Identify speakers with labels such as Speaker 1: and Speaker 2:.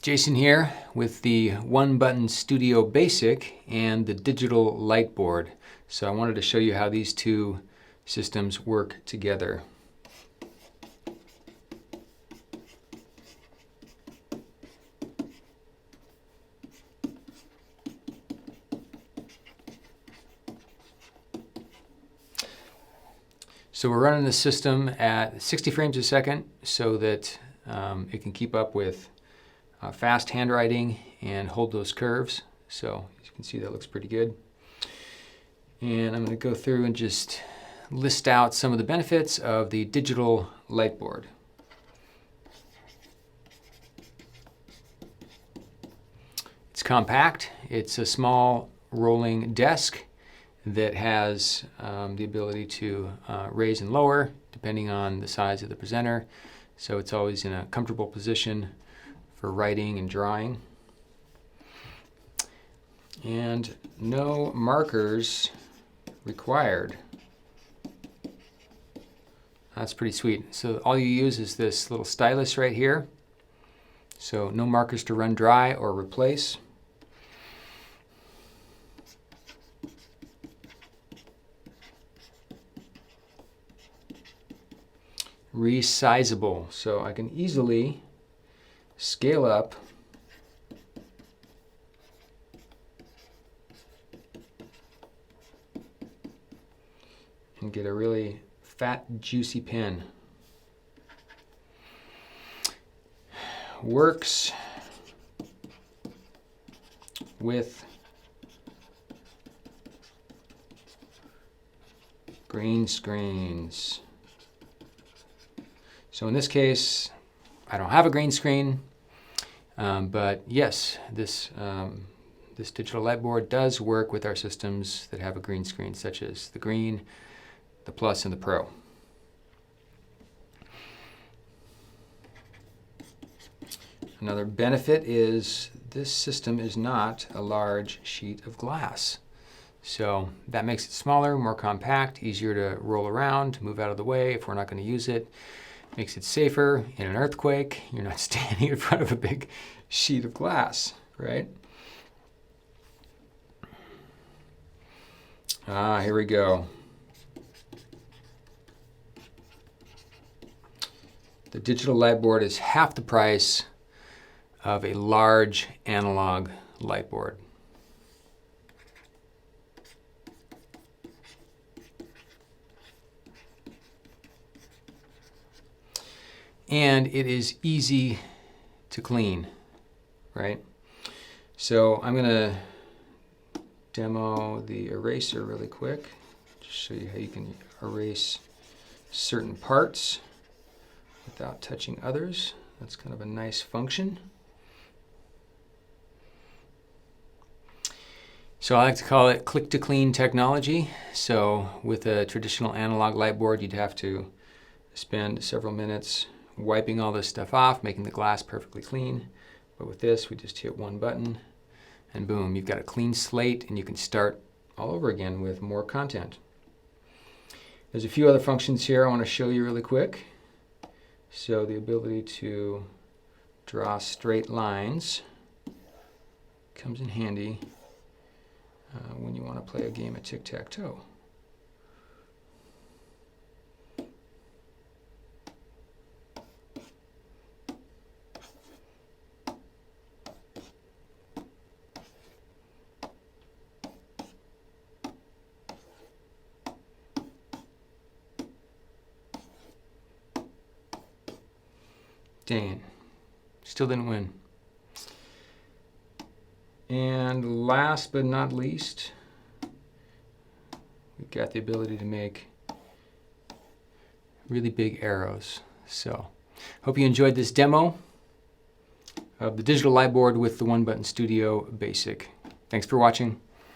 Speaker 1: Jason here with the One Button Studio Basic and the Digital Lightboard. So I wanted to show you how these two systems work together. So we're running the system at 60 frames a second so that it can keep up with fast handwriting and hold those curves. So as you can see, that looks pretty good. And I'm going to go through and just list out some of the benefits of the Digital Lightboard. It's compact. It's a small rolling desk that has the ability to raise and lower depending on the size of the presenter. So it's always in a comfortable position for writing and drawing. And no markers required. That's pretty sweet. So all you use is this little stylus right here. So no markers to run dry or replace. Resizable, so I can easily scale up and get a really fat, juicy pen. Works with green screens. So in this case, I don't have a green screen, but yes, this Digital Lightboard does work with our systems that have a green screen, such as the Green, the Plus, and the Pro. Another benefit is this system is not a large sheet of glass. So that makes it smaller, more compact, easier to roll around, move out of the way if we're not going to use it. Makes it safer in an earthquake. You're not standing in front of a big sheet of glass, right? Here we go. The Digital Lightboard is half the price of a large analog lightboard. And it is easy to clean, right? So I'm going to demo the eraser really quick, just show you how you can erase certain parts without touching others. That's kind of a nice function. So I like to call it click-to-clean technology. So with a traditional analog lightboard, you'd have to spend several minutes wiping all this stuff off, making the glass perfectly clean. But with this, we just hit one button and boom, you've got a clean slate and you can start all over again with more content. There's a few other functions here I want to show you really quick. So the ability to draw straight lines comes in handy when you want to play a game of tic-tac-toe. Dang, still didn't win. And last but not least, we've got the ability to make really big arrows. So, hope you enjoyed this demo of the Digital Lightboard with the One Button Studio Basic. Thanks for watching.